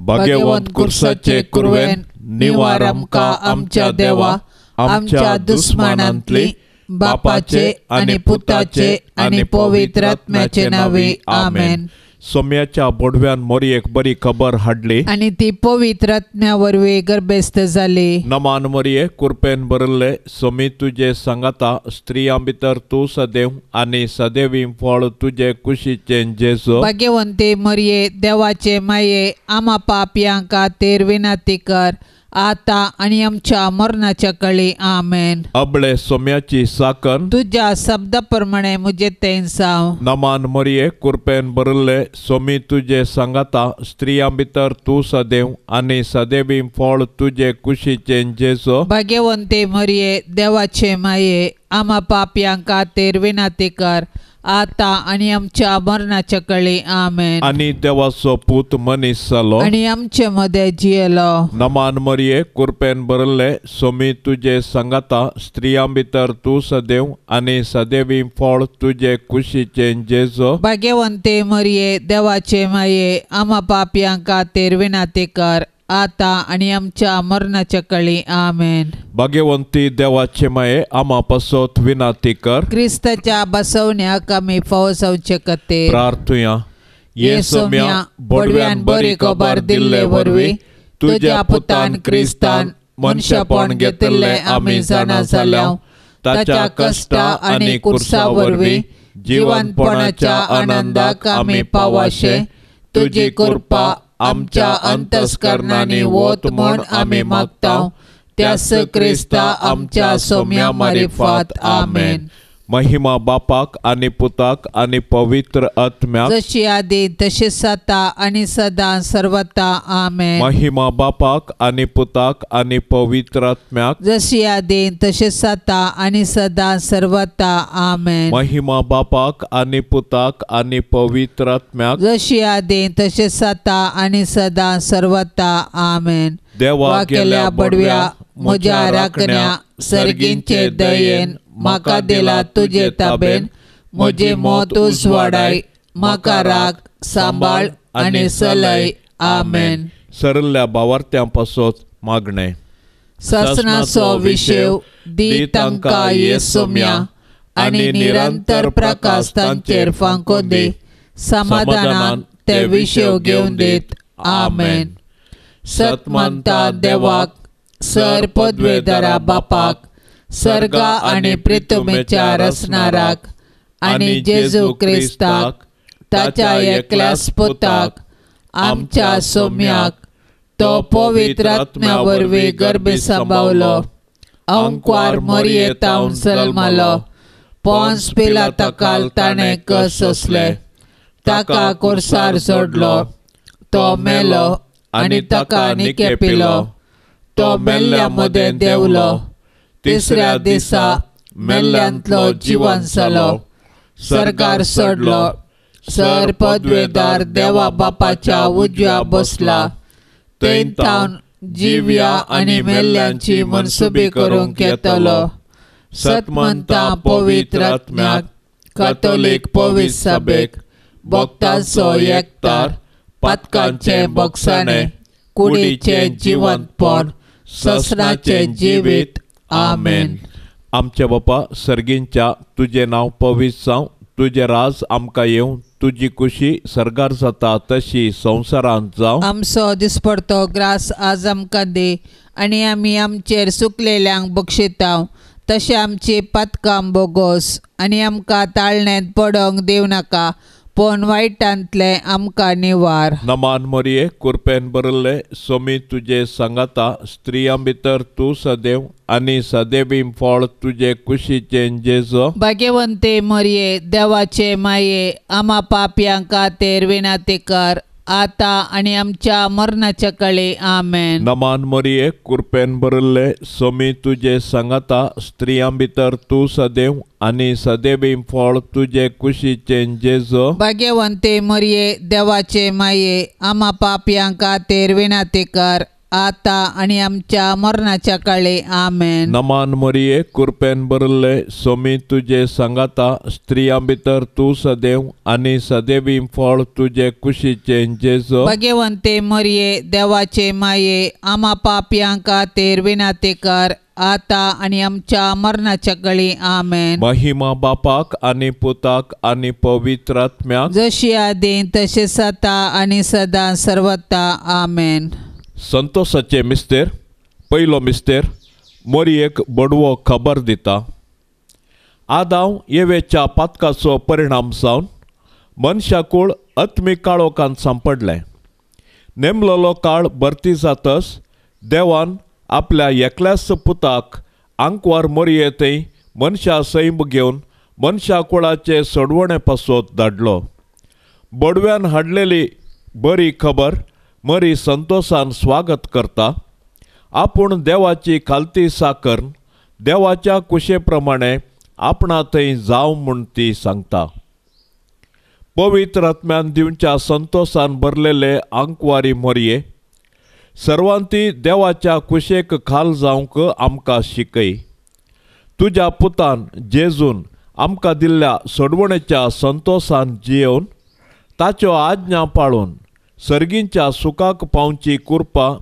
भाग्यवंत कुर्साचे कुरवेन निवार आमकां आमच्या देवा आमच्या दुस्मानांतली बापाचे आणि पुताचे आणि पवित्र आत्म्याचे नावे आमेन। सोम्याच्या बोडव्यान मोरयेक बरी खबर हाडली आणि ती पवित्र आत्म्या वरवीं गर्भस्थ जाली। नमान मोरये कृपेन भरले सोमी तुझे सांगाता स्त्रियां भितर तू सदैव आणि सदैवी फळ तुझे कुशीचे जेजो। भाग्यवंते मरिये देवाचे माये आम्हा पापयांक खातीर विनंती कर आता आणि आमच्या मरणाच्या कळी आमेन। अबळे सोम्याची साकन तुझ्या शब्दाप्रमाणे मुझे तें साव। नमान मोरये कृपेन भरले सोमी तुझे सांगाता स्त्रियां भितर तू सदैव आणि सदैवी फळ तुझे कुशीचे जेजो। भाग्यवंते मरिये देवाचे माये आम्हा पापयांक खातीर विनंती कर आता आणि आमच्या मरणाच्या कळी आमेन। आणि देवाचो पूत मनीस जालो आणि आमचे मध्ये जियेलो। नमान मोरये कृपेन भरले सोमी तुझे सांगाता स्त्रियां भितर तू सदैव आणि सदैवी फळ तुझे कुशीचे जेजो। भाग्यवंते मरिये देवाचे माये आम्हा पापयांक खातीर विनंती कर आता आणि आमच्या मरणाच्या कळी आमेन। भाग्यवंती देवाचे माये आम्हा पासत विनंती कर क्रिस्ताच्या बसवण्याक आमी फावसावचे खातीर प्रार्थुया। ये सोम्या बडव्यान बरी खबर दिल्ले वरवीं तुझ्या पुतान क्रिस्तान मनशापण घेतिल्ले आमी जाणा जाल्याव ताच्या कष्टा आणि कुर्सा वरवीं जिवंतपणाच्या आनंदाक आमी पावाशे तुजी कृपा आमच्या अंतस्करणांनी वोत म्हूण आमी मागताव त्यास क्रिस्ता आमच्या सोम्या मारिफात आमेन। महिमा बापाक आणि पुताक आणि पवित्र आत्म्याक जशी आदी तशीच आता आणि सदां सर्वता आमेन। महिमा बापाक आणि पुताक आणि पवित्र आत्म्याक जशी आदी तशीच आता आणि सदां सर्वता आमेन। महिमा बापाक आणि पुताक आणि पवित्र आत्म्याक जशी आदी तशीच आता आणि सदां सर्वता आमेन। देवा केल्या बडव्या म्हज्या राखण्या सर्गींचे दयेन म्हाका दिला तुजे ताबेन म्हजे मोत उजवाडाय म्हाका राख सांबाळ आणि सलय आमेन। सरल्या भावार्थ्यां पासत मागणे ससनाचो विशेव दी तांकां ये सोम्या आणि निरंतर प्रकाश तांचेर फांको दी समाधानान ते विशेव घेवन दीत आमेन। सतमंता देवाक सर पदवेदारा बापाक सर्गा आणि पृथ्वीच्या रचणाराक आणि जेजू क्रिस्ताक ताच्या एकल्याच पुताक आमच्या सोम्याक तो पवित्र आत्म्या वरवीं गर्भी सांबावलो अंकुर मरियेतावन जल्मालो पोंस पिलाताकाल ताणें कस सोंसले ताका कुर्सार सोडलो तो मेलो आणि ताका निकेपिलो तो मेल्ल्या मदें देवलो तिसऱ्या दिसा मेल्ल्यांतलो जिवन जालो सर्गार सोडलो सर पदवेदार देवा बापाच्या उजव्या बसला थंय थावन जिव्या आणि मेल्ल्यांची मनसुबी करूंक येतलो। सतमंता पवित्र आत्म्याक कातोलीक पवित्र सभेक भक्तांचो एकतार पातकांचे बगसाणे कुडीचे जिवंतपण ससनाचे जिवीत आमेन। आमचे बापा सर्गींच्या तुझे नाव पवित्र जावं तुझे राज आमकां येवं तुझी कुशी सर्गार जाता तशी संवसारांत जावं। आमचो दिसपडतो ग्रास आज आमकां दे आणि आमी आमचेर सुकलेल्यांक बक्षिताव तशें आमची पातकां बोगोस आणि आमकां ताळण्यांत पडोंक दिवं नाका पण वायटांतले आमकां निवार। नमान मोरये कृपेन भरले सोमी तुझे सांगाता स्त्रियां भितर तू सदैव आणि सदैवी फळ तुझे कुशीचे जेजो। भाग्यवंते मरिये देवाचे माये आम्हा पापयांक खातीर विनंती कर आता आणि आमच्या मरणाच्या कळे आमेन। नमान मोरये कृपेन भरले सोमी तुझे सांगाता स्त्रियां भितर तू सदैव आणि सदैवी फळ तुझे कुशीचे जेजो। भाग्यवंते मरिये देवाचे माये आम्हा पापयांक खातीर विनंती कर आता आणि आमच्या मरणाच्या काळी आमेन. नमान मरिये कृपेन भरले स्वामी तुझे सांगाता स्त्रियां भितर तू सदैव आणि सदैवी फळ तुझे कुशीचे जेजू. भाग्यवंते मरिये देवाचे माये आम्हा पापयांक खातीर विनंती कर आता आणि आमच्या मरणाच्या काळी आमेन. महिमा बापाक आणि पुताक आणि पवित्र आत्म्याक जशी आदी तसेच आता आणि सदा सर्वता आमेन. संतोषाचे मिस्तेर. पयलो मिस्तेर मरियेक बडवो खबर दिता. आदाव येवेच्या पातकाचो परिणाम जावन मनशाकूळ आत्मी काळोखांत सांपडलें. नेमलेलो काळ भरती जातच देवान आपल्या एकल्याच पुताक आंकवार मरियेतय मनशा सैम घेवन मनशा कुळाचे सोडवणे पासोत धाडलो. बडव्यान हाडलेली बरी खबर मरी संतोषान स्वागत करता. आपूण देवाची खालती साकर देवाच्या कुशे प्रमाणे आपणा थंय जाव म्हूण ती सांगता. पवित्र आत्म्यान दिवच्या संतोषान भरलेले आंकवारी मरिये सर्वांती देवाच्या कुशेक खाल जावंक आमकां शिकय. तुज्या पुतान जेजून आमकां दिल्ल्या सोडवणेच्या संतोषान जियेवन ताच्यो आज्ञा पाळून सर्गींच्या सुखाक पावची कृपा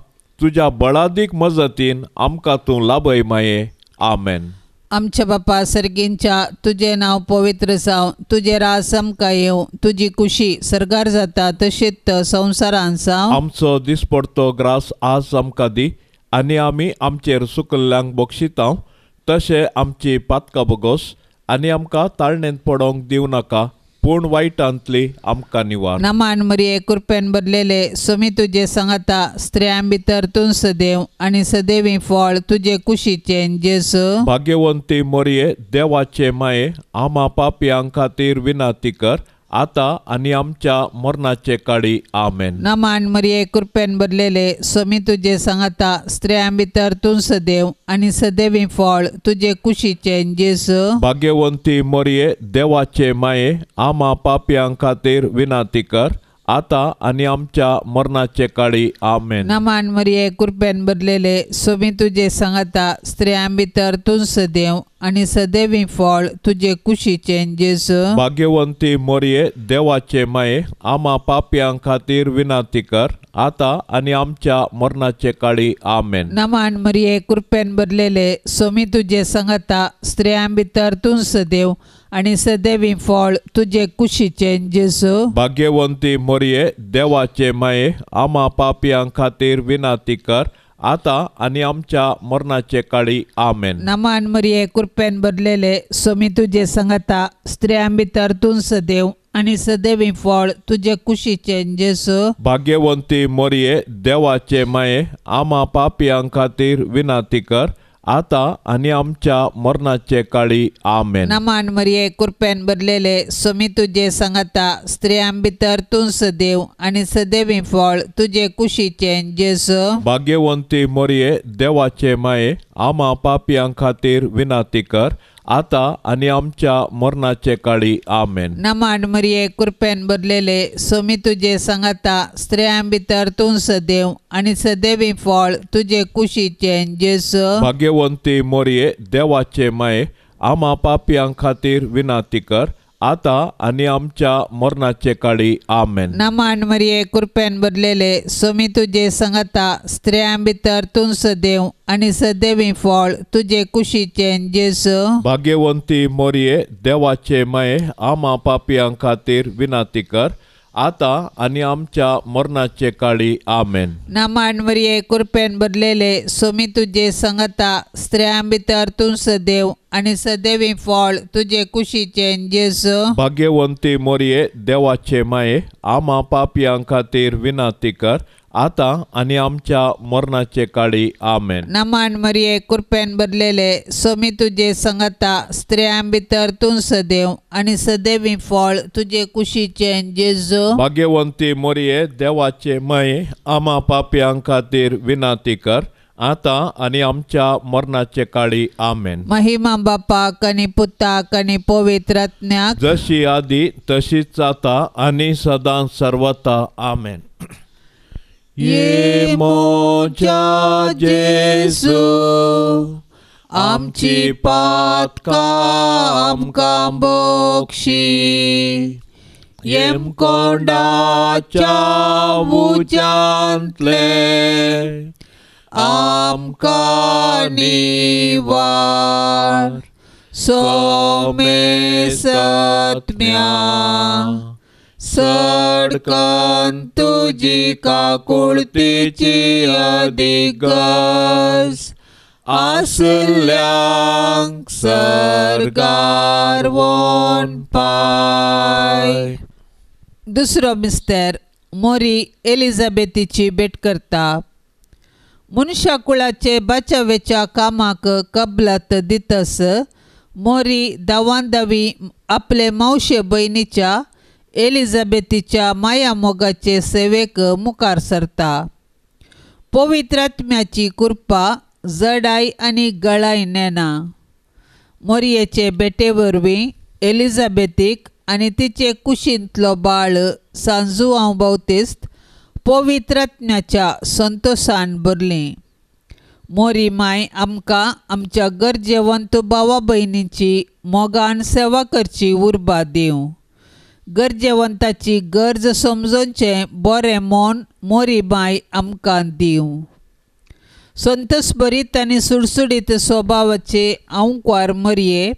तुज्या बळादीक मजतीन आमकां तूं लाभय माये. आमेन. आमच्या बापा सर्गींच्या तुझे नाव पवित्र जावं, तुझे रास आमकां येवं, तुजी कुशी सरगार जाता तशीच संवसारांत जावं. आमचो दिसपडतो ग्रास आज आमकां दी आनी आमी आमचेर सुकल्ल्यांक बक्षिता तशें आमची पातकां बगोस आनी आमकां ताळणेंत पडोंक दिवं नाका पूण वायटांतली आमकां निवार. नमान मरिये कृपेन भरलेले स्वामी तुझे सांगता स्त्रियां भितर तूं सदैव आणि सदैवी फळ तुझे कुशीचे जेजू. भाग्यवंती मरिये देवाचे माये आम्हा पापयांक खातीर विनंती कर आता आणि आमच्या मरणाचे काळी. आमेन. नमान मरिये कृपेन भरलेले स्वामी तुझे सांगता स्त्रियां भितर तूं सदैव आणि सदैवी फळ तुझे कुशीचे जेजू. भाग्यवंती मरिये देवाचे माये आम्हा पापयांक खातीर विनंती कर आता आणि आमच्या मरणाचे काळी. आमेन. नमान मरिये कृपेन भरलेले स्वामी तुझे सांगता स्त्रियां भितर तूं सदैव आणि सदैवी फळ तुझे कुशीचे जेजू. भाग्यवंती मरिये देवाचे माये आम्हा पापयांक खातीर विनंती कर आता आणि आमच्या मरणाचे काळी. आमेन. नमान मरिये कृपेन भरलेले स्वामी तुझे सांगता स्त्रियां भितर तूं सदैव आणि सदैवी फळ तुझे कुशीचे जेजू. भाग्यवंती मरिये देवाचे माये आम्हा पापयांक खातीर विनंती कर आता आणि आमच्या मरणाचे काळी. आमेन. नमान मरिये कृपेन भरलेले स्वामी तुझे सांगता स्त्रियां भितर तूं सदैव आणि सदैवी फळ तुझे कुशीचे जेजू. भाग्यवंती मरिये देवाचे माये आम्हा पापयांक खातीर विनंती कर आता आणि आमच्या मरणाचे काळी. आमेन. नमान मरिये कृपेन भरलेले स्वामी तुझे सांगता स्त्रियां भितर तूं सदैव आणि सदैवी फळ तुझे कुशीचे जेजू. भाग्यवंती मरिये देवाचे माये आम्हा पापयांक खातीर विनंती कर आता आणि आमच्या मरणाचे काळी. आमेन. नमान मरिये कृपेन भरलेले स्वामी तुझे सांगता स्त्रियां भितर तूं सदैव आणि सदैवी फळ तुझे कुशीचे जेजू. भाग्यवंती मरिये देवाचे माये आम्हा पापयांक खातीर विनंती कर आता आणि आमच्या मरणाचे काळी. आमेन. नमान मरिये कृपेन भरलेले स्वामी तुझे सांगता स्त्रियां भितर तूं सदैव आणि सदैवी फळ तुझे कुशीचे जेजू. भाग्यवंती मरिये देवाचे माये आम्हा पापयांक खातीर विनंती कर आता आणि आमच्या मरणाचे काळी. आमेन. नमान मरिये कृपेन भरलेले स्वामी तुझे सांगता स्त्रियां भितर तूं सदैव आणि सदैवी फळ तुझे कुशीचे जेजू. भाग्यवंती मरिये देवाचे माये आम्हा पापयांक खातीर विनंती कर आता आणि आमच्या मरणाचे काळी. आमेन. नमान मरिये कृपेन भरलेले स्वामी तुझे सांगता स्त्रियां भितर तूं सदैव आणि सदैवी फळ तुझे कुशीचे जेजू. भाग्यवंती मरिये देवाचे माये आम्हा पापयांक खातीर विनंती कर आता आणि आमच्या मरणाचे काळी. आमेन. महिमा बापाक आणि पुताक आणि पवित्र आत्म्याक जशी आदी तशीच आता आणि सदां सर्वता. आमेन. ये मोच्या जेजू आमची पातकां आमकां बक्षी येम कोंडाच्या उज्यांतले आमकां निवार सोमे सत्म्या सडकन तुजी काकुळतीची अधिगस आसल्यांक सरकार वोन पाय. दुसरो मिस्तेर मोरी एलिझाबेथीची भेट करता. मनुष्यकुळाचे बचावेच्या कामाक कबलात दितस मोरी दावांदावी आपले मावशे बहिणीच्या एलिझाबेथीच्या माया मोगाचे सेवेक मुखार सरता. पवित्र आत्म्याची कृपा जडाई आनी गळाई नेना. मोरयेचे भेटे वरवीं एलिझाबेथीक आनी तिचे कुशींतलो बाळ सांजुआंव बावतिस्त पवित्र आत्म्याच्या संतोषान भरली. मोरी माय आमकां आमच्या गरजेवंत भावा भयणींची मोगान सेवा करची उर्बा दिवं. गरजेवंताची गरज समजोवचें बरें मोन मोरी माय आमकां दिवं. संतोष भरीत आनी सुडसुडीत स्वभावाचे आंवकार मोरये,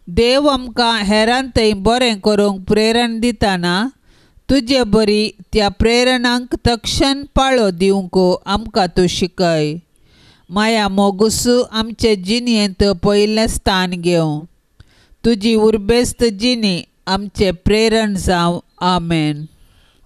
देव आमकां हेरांतय बरें करूंक प्रेरण दितना तुजे बरी त्या प्रेरणांक तक्षण पाळो दिवंक आमकां तूं शिकय. माया मोगूस आमचे जिणयेंत पयलें स्थान घेवं. तुजी उर्बेस्त जिणी आमचे प्रेरण जावं. आमेन.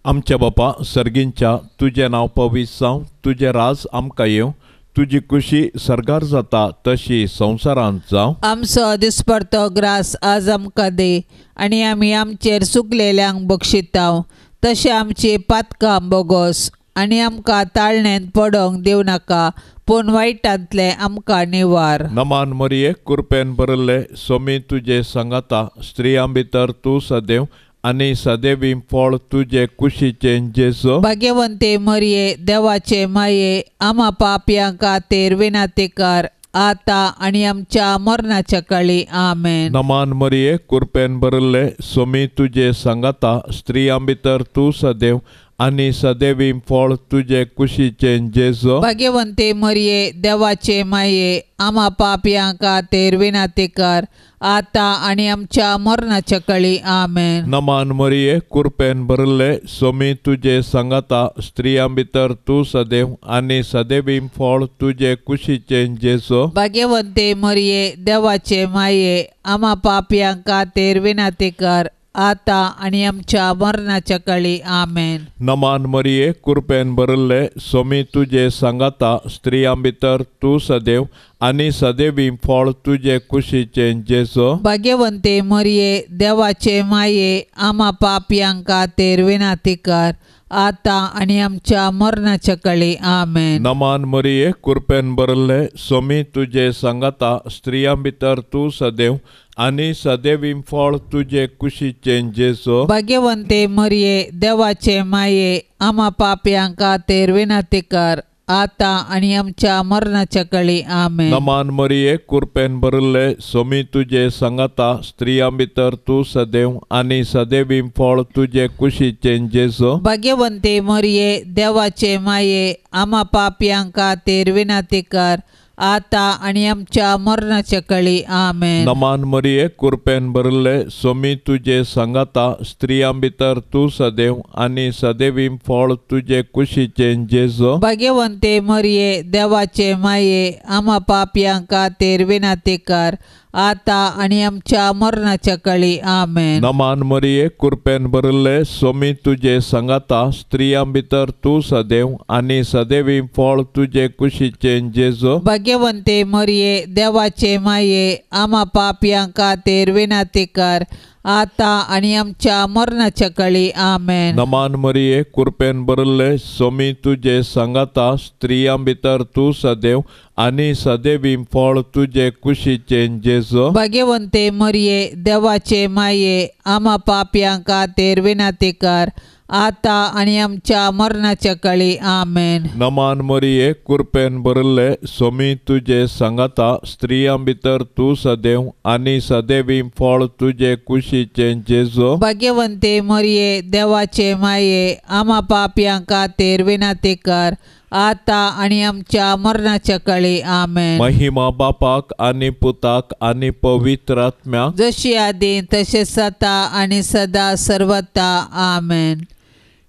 आमच्या बापा सर्गींच्या तुजें नांव पवित्र जावं. तुजें राज आमकां येवं. तुजी खुशी सरगार जाता तशी संवसारांत जावं. आमचो दिसपडतो ग्रास आज आमकां दे आनी आमी आमचेर चुकलेल्यांक बक्षितांव तशें आमची पातकां बोगोस आनी आमकां ताळण्यांत पडोंक दिवं नाका पूण वायटांतले आमकां निवार. नमान मरिये कृपेन बरल्ले सोमी तुजे संगाता स्त्रियां भितर तूं सदैव आनी सदैवी फळ तुजे कुशीचें जेजो. भाग्यवंते मरिये देवाचे माये आमा पापयां खातीर विनातेकार आता आनी आमच्या मरणाच्या काळी. आमेन. नमान मरिये कृपेन बरल्ले सोमी तुजे संगाता स्त्रियां भितर तूं सदैव आनी सदैवी फळ तुजे कुशीचें जेजो. भाग्यवंते मरिये देवाचे माये आमा पापयां खातीर विनातेकार आता आनी आमच्या मरणाच्या काळी. आमेन. नमान मरिये कृपेन बरल्ले सोमी तुजे संगाता स्त्रियां भितर तूं सदैव आनी सदैवी फळ तुजे कुशीचें जेजो. भाग्यवंते मरिये देवाचे माये आमा पापयां खातीर विनातेकार आता आनी आमच्या मरणाच्या काळी. आमेन. नमान मरिये कृपेन बरल्ले सोमी तुजे संगाता स्त्रियां भितर तूं सदैव आनी सदैवी फळ तुजे कुशीचें जेजो. भाग्यवंते मरिये देवाचे माये आमा पापयां खातीर विनातेकार आता आनी आमच्या मरणाच्या काळी. आमेन. नमान मरिये कृपेन बरल्ले सोमी तुजे संगाता स्त्रियां भितर तूं सदैव आनी सदैवी फळ तुजे कुशीचें जेजो. भाग्यवंते मरिये देवाचे माये आमा पापयां खातीर विनातेकार आता आनी आमच्या मरणाच्या काळी. आमेन. नमान मरिये कृपेन बरल्ले सोमी तुजे संगाता स्त्रियां भितर तूं सदैव आनी सदैवी फळ तुजे कुशीचें जेजो. भाग्यवंते मरिये देवाचे माये आमा पापयां खातीर विनातेकार आता आनी आमच्या मरणाच्या काळी. आमेन. नमान मरिये कृपेन बरल्ले सोमी तुजे संगाता स्त्रियां भितर तूं सदैव आनी सदैवी फळ तुजे कुशीचें जेजो. भाग्यवंते मरिये देवाचे माये आमा पापयां खातीर विनातेकार आता आनी आमच्या मरणाच्या काळी. आमेन. नमान मरिये कृपेन बरल्ले सोमी तुजे संगाता स्त्रियां भितर तूं सदैव आनी सदैवी फळ तुजे कुशीचें जेजो. भाग्यवंते मरिये देवाचे माये आमा पापयां खातीर विनातेकार आता आनी आमच्या मरणाच्या काळी. आमेन. नमान मरिये कृपेन बरल्ले सोमी तुजे संगाता स्त्रियां भितर तूं सदैव आनी सदैवी फळ तुजे कुशीचें जेजो. भाग्यवंते मरिये देवाचे माये आमा पापयां खातीर विनातेकार आता आणि आमच्या मरणाच्या काळी आमेन. नमान मरिये कृपेन भरले स्वामी तुझे सांगाता स्त्रियां भितर तू सदैव आणि सदैवी फळ तुझे कुशीचे जेजो. भाग्यवंते मरिये देवाचे माये आम्हा पापयांक खातीर विनंती कर आता आणि आमच्या मरणाच्या काळी आमेन. महिमा बापाक आणि पुताक आणि पवित्र आत्म्याक जशी आदी तसेच आता आणि सदा सर्वता आमेन.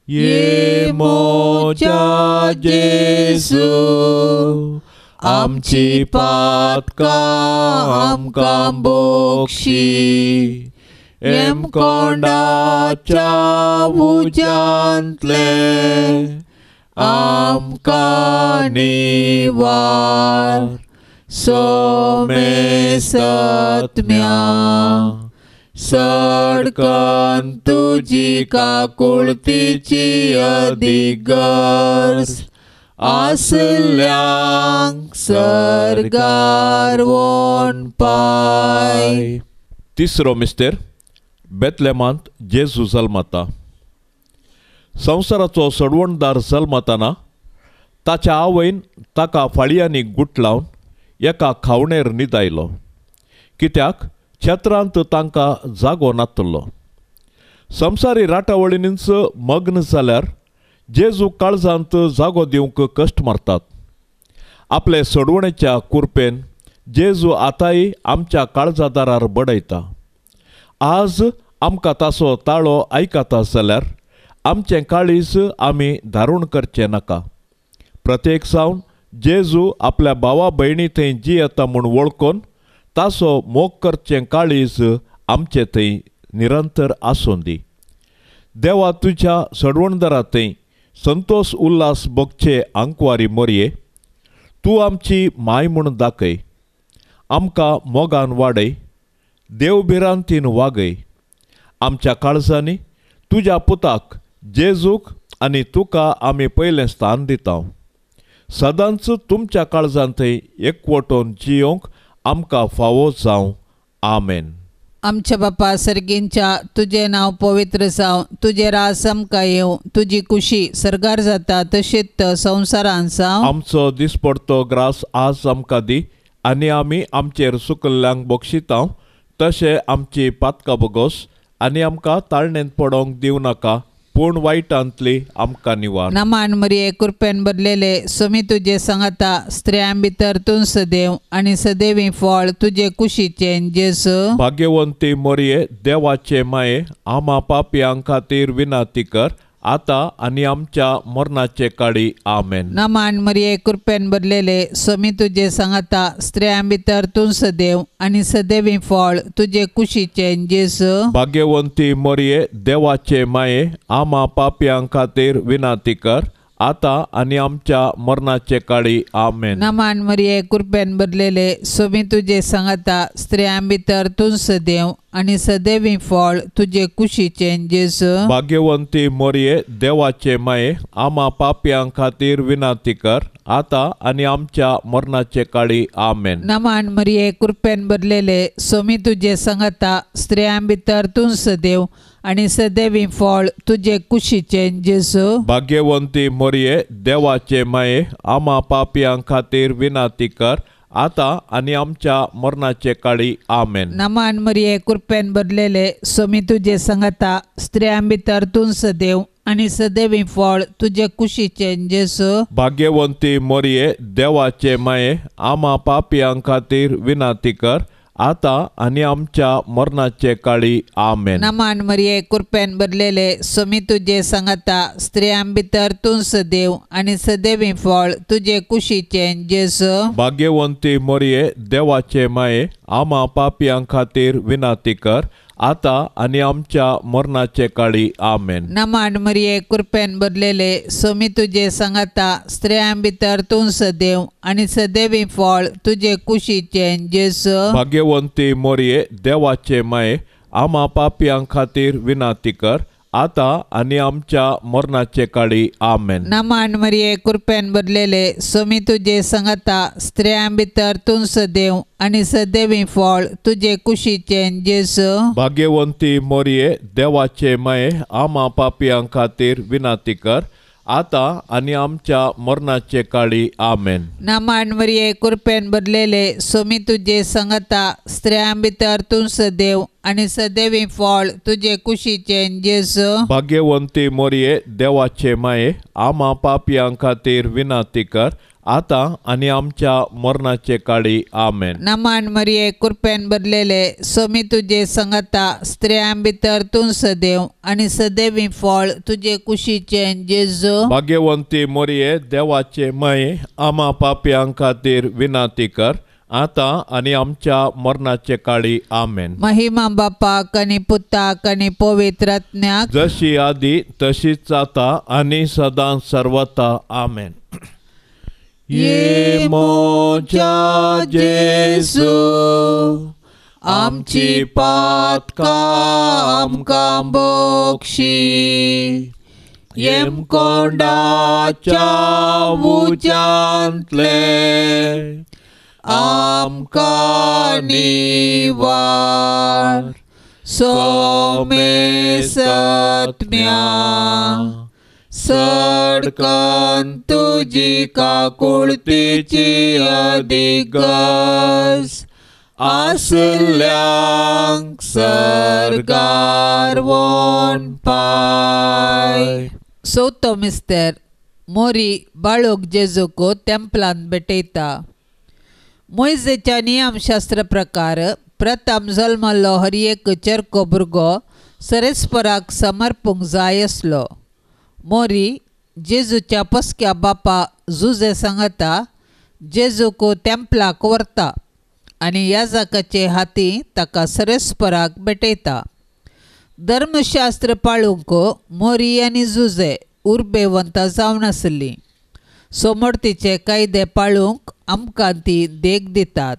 ये मोच्या जेजू आमची पातकां आमकां बोक्षी एम कोंडाच्या उज्यांतले आमकां निवार सोमे सत्म्या सडकन तुजी काकुळतीची अधिगर्स आसल्यांक सरगार वोन पाय. तिसरो मिस्तेर बेतलेमांत जेजू जल्मता. संवसाराचो सडवणदार जल्मताना ताच्या आवयन ताका फाळयांनी गुट लावन एका खावणेर न्हिदायलो, कित्याक छत्रांत तांकां जागो नासलो. संवसारी राटावळींनीच मग्न जाल्यार जेजू काळजांत जागो दिवंक कश्ट मारतात. आपले सडवणेच्या कुरपेन जेजू आतांय आमच्या काळजादारार बडयता. आज आमकां ताचो ताळो आयकता जाल्यार आमचें काळीज आमी धारूण करचें नाका. प्रत्येक सावन जेजू आपल्या भावा भयणी थंय जी येता म्हूण वळखून ताचो मोग करचें काळीज आमचे थंय निरंतर आसूं दी. देवा तुज्या सडवणदारा थंय संतोष उल्हास भोगचे आंकवारी मोरये. तूं आमची माय म्हूण दाखय, आमकां मोगान वाडय, देवभिरांतीन वागय. आमच्या काळजांनी तुज्या पुताक जेजूक आनी तुका आमी पयलें स्थान दिता. सदांच तुमच्या काळजांत थंय एकवटून जियोंक आमकां फावो जावं. आमेन. आमच्या बापा सर्गींच्या तुझे नाव पवित्र जावं, तुझे रास आमकां येवं, तुजी कुशी सरगार जाता तशीच संवसारान जावं. आमचो दिसपडतो ग्रास आज आमकां दी आनी आमी आमचेर सुकल्ल्यांक बक्षिता तशें आमची पातकां बोगोस आनी आमकां ताळणेंत पडोंक दिवं नाका, पूण वायटांतली आमकां निवार. नमान मरिये कृपेन भरलेले स्वामी तुझे सांगाता स्त्रियां भितर तूं सदैव आणि सदैवी फळ तुझे कुशीचे जेजू. भाग्यवंती मोरये देवाचे माये आम्हा पापयांक खातीर विनंती कर आता आणि आमच्या मरणाचे काळी. आमेन. नमान मरिये कृपेन भरलेले स्वामी तुझे सांगाता स्त्रियां भितर तूं सदैव आणि सदैवी फळ तुझे कुशीचे जेजू. भाग्यवंती मोरये देवाचे माये आम्हा पापयांक खातीर विनंती कर आता आणि आमच्या मरणाचे काळी. आमेन. नमान मरिये कृपेन भरलेले स्वामी तुझे सांगाता स्त्रियां भितर तूं सदैव आणि सदैवी फळ तुझे कुशीचे जेजू. भाग्यवंती मोरये देवाचे माये आम्हा पापयांक खातीर विनंती कर आता आणि आमच्या मरणाचे काळी. आमेन. नमान मरिये कृपेन भरलेले स्वामी तुझे सांगाता स्त्रियां भितर तूं सदैव आणि सदैवी फळ तुझे कुशीचे जेजू. भाग्यवंती मोरये देवाचे माये आम्हा पापयांक खातीर विनंती कर आता आणि आमच्या मरणाचे काळी. आमेन. नमान मरिये कृपेन भरलेले स्वामी तुझे सांगाता स्त्रियां भितर तूं सदैव आणि सदैवी फळ तुझे कुशीचे जेजू. भाग्यवंती मोरये देवाचे माये आम्हा पापयांक खातीर विनंती कर आता आणि आमच्या मरणाचे काळी. आमेन. नमान मरिये कृपेन भरलेले स्वामी तुझे सांगाता स्त्रियां भितर तूं सदैव आणि सदैवी फळ तुझे कुशीचे जेजू. भाग्यवंती मोरये देवाचे माये आम्हा पापयांक खातीर विनंती कर आता आणि आमच्या मरणाचे काळी. आमेन. नमान मरिये कृपेन भरलेले स्वामी तुझे सांगाता स्त्रियां भितर तूं सदैव आणि सदैवी फळ तुझे कुशीचे जेजू. भाग्यवंती मोरये देवाचे माये आम्हा पापयांक खातीर विनंती कर आता आणि आमच्या मरणाचे काळी आमेन. नमान मरिये कृपेन भरलेले सोमी तुझे संगता स्त्रियां भितर तूं सदैव आणि सदैवी फळ तुझे कुशीचे जेसू. भाग्यवंती मोरये देवाचे माये आम्हा पापियां खातीर विनाती कर आता आणि आमच्या मरणाचे काळी आमेन. नमान मरिये कृपेन भरलेले सोमी तुझे संगता स्त्रियां भितर तूं सदैव आणि सदैवी फळ तुझे कुशीचे जेसू. भाग्यवंती मोरये देवाचे माये आम्हा पापियां खातीर विनाती कर आता आणि आमच्या मरणाचे काळी आमेन. नमान मरिये कृपेन भरलेले सोमी तुझे संगता स्त्रियां भितर तूं सदैव आणि सदैवी फळ तुझे कुशीचे जेजू. भाग्यवंती मोरये देवाचे माये आम्हा पापियां खातीर विनाती कर आता आणि आमच्या मरणाचे काळी आमेन. महिमा बापाक आणि पुताक आणि पवित्र आत्म्याक जशी आधी तशीच आता आणि सदां सर्वता आमेन. ये मोच्या जेसू आमची पातकां आमकां बोक्षी येम कोंडाच्या उच्यांतले आमकां निवार सोमे सत्म्या सडकन तुजी काकुळतीची अधिगस आसल्यांक सरकार वोन पाय. चवथो मिस्तेर मोरी बाळूक जेजूको तेंपलांत भेटयता. मोइजेच्या नियमशास्त्र प्रकार प्रथम जल्मल्लो हर एक चेरको भुरगो सरेस्पराक समर्पूंक जाय आसलो. मोरी जेजूच्या पस्क्या बापा जुजे सांगता जेजूको तेंपलाक व्हरता आनी याजकाचे हाती ताका सरेस्पराक भेटयता. धर्मशास्त्र पाळूंक मोरी आनी जुजे उर्बेवंत जावन आसलीं. सोमोरतीचे कायदे पाळूंक आमकां ती देख दितात.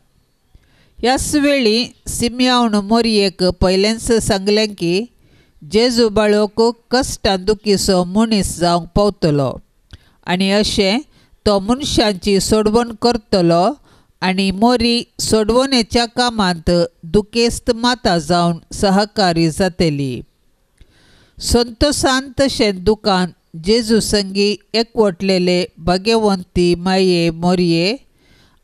ह्याच वेळी सिमियोन मोरयेक पयलेंच सांगलें की जेजू बाळोक कश्टां दुखीचो मनीस जावंक पावतलो आनी अशें तो मनशांची सोडवण करतलो आनी मोरी सोडवणेच्या कामांत दुखेस्त माता जावन सहकारी जातली. संतोशान तशें दुखान जेजू संगी एकवटलेले भाग्यवंती माये मोरये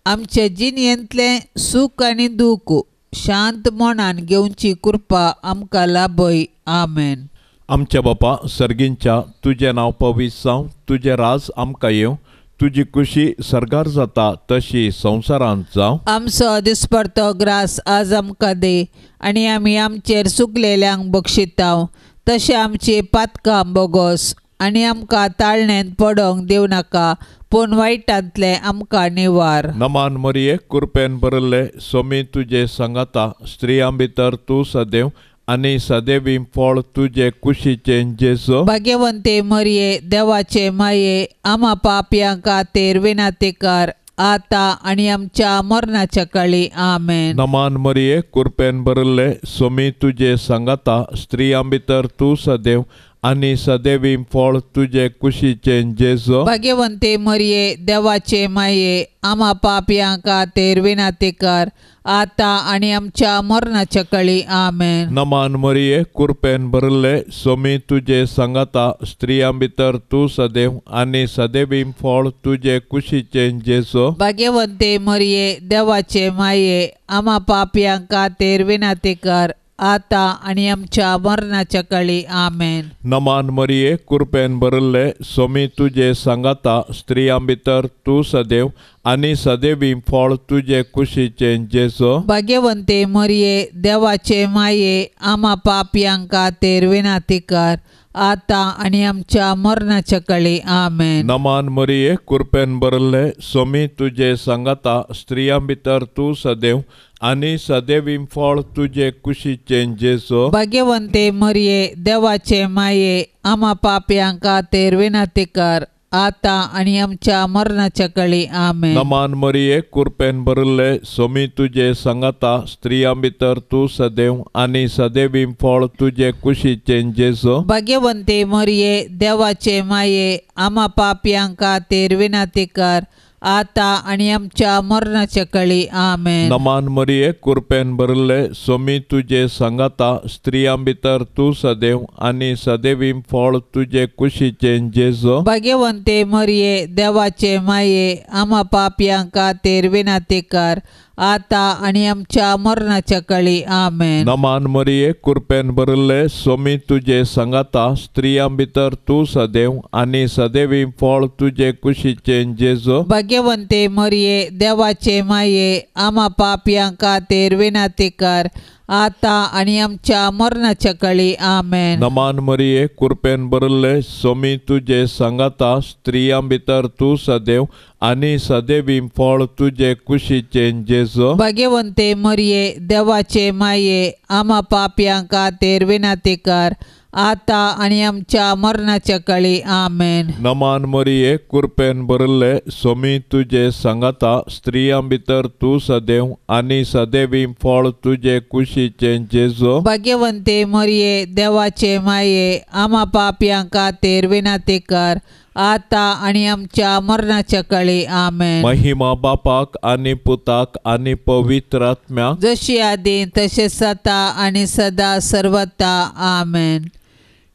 आमचे जिणयेंतलें सूख आनी दूख शांत मनान घेवची कृपा आमकां लाभय. आमेन. आमच्या बापा सर्गींच्या तुझें नांव पवित्र जावं तुझें राज आमकां येवं तुजी खुशी सरगार जाता तशी संवसारांत जावं. आमचो दिसपडतो ग्रास आज आमकां दे आनी आमी आमचेर चुकलेल्यांक बक्षितांव तशें आमची पातकां बोगोस आनी आमकां ताळण्यांत पडोंक दिव नाका पूण वायटांतले आमकां निवार. नमान मरिये कृपेन भरले सोमी तुजे संगता स्त्रियां भितर तूं सदैव आनी सदैवी फळ तुजे कुशीचे जेजू. भाग्यवंते मरिये देवाचे माये आम्हा पापयां खातीर विनाती कर आता आनी आमच्या मरणाच्या काळी आमेन. नमान मरिये कृपेन भरले सोमी तुजे संगता स्त्रियां भितर तूं सदैव आनी सदैवी फळ तुजे कुशीचे जेजू. भाग्यवंते मरिये देवाचे माये आम्हा पापयां खातीर विनाती कर आता आनी आमच्या मरणाच्या काळी आमेन. नमान मरिये कृपेन भरले सोमी तुजे संगता स्त्रियां भितर तूं सदैव आनी सदैवी फळ तुजे कुशीचे जेजू. भाग्यवंते मरिये देवाचे माये आम्हा पापयां खातीर विनाती कर आता आनी आमच्या मरणाच्या काळी आमेन. नमान मरिये कृपेन भरले सोमी तुजे संगता स्त्रियां भितर तूं सदैव आनी सदैवी फळ तुजे कुशीचे जेजू. भाग्यवंते मरिये देवाचे माये आम्हा पापयां खातीर विनाती कर आता आनी आमच्या मरणाच्या काळी आमेन. नमान मरिये कृपेन भरले सोमी तुजे संगता स्त्रियां भितर तूं सदैव आनी सदैवी फळ तुजे कुशीचे जेजू. भाग्यवंते मरिये देवाचे माये आम्हा पापयां खातीर विनाती कर आता आणि आमच्या मरणाच्या काळी आमेन. नमान मरिये कृपेन भरले सोमी तुझे संगता स्त्रियां भितर तू सदैव आणि सदैवीं फळ तुझे कुशीचे जेजो. भाग्यवंते मरिये देवाचे माये आम्हा पापयांक खातीर विनंती कर आता आणि आमच्या मरणाच्या काळी आमेन. नमान मरिये कृपेन भरले सोमी तुझे संगता स्त्रियां भितर तू सदैव आणि सदैवीं फळ तुझे कुशीचे जेजो. भाग्यवंते मरिये देवाचे माये आम्हा पापयांक खातीर विनंती कर आता आणि आमच्या मरणाच्या काळी आमेन. नमान मरिये कृपेन भरले सोमी तुझे संगता स्त्रियां भितर तू सदैव आणि सदैवीं फळ तुझे कुशीचे जेजो. भाग्यवंते मरिये देवाचे माये आम्हा पापयांक खातीर विनंती कर आता आणि आमच्या मरणाच्या काळी आमेन. नमान मरिये कृपेन भरले सोमी तुझे संगता स्त्रियां भितर तू सदैव आणि सदैवीं फळ तुझे कुशीचे जेजो. भाग्यवंते मरिये देवाचे माये आम्हा पापयांक खातीर विनंती कर आता आणि आमच्या मरणाच्या काळी आमेन. नमान मरिये कृपेन भरले सोमी तुझे संगता स्त्रियां भितर तू सदैव आणि सदैवीं फळ तुझे कुशीचे जेजो. भाग्यवंते मरिये देवाचे माये आम्हा पापयांक खातीर विनंती कर आता आणि आमच्या मरणाच्या काळी आमेन. महिमा बापाक आणि पुताक आणि पवित्र आत्म्याक जशी आदी तसेच आता आणि सदा सर्वता आमेन.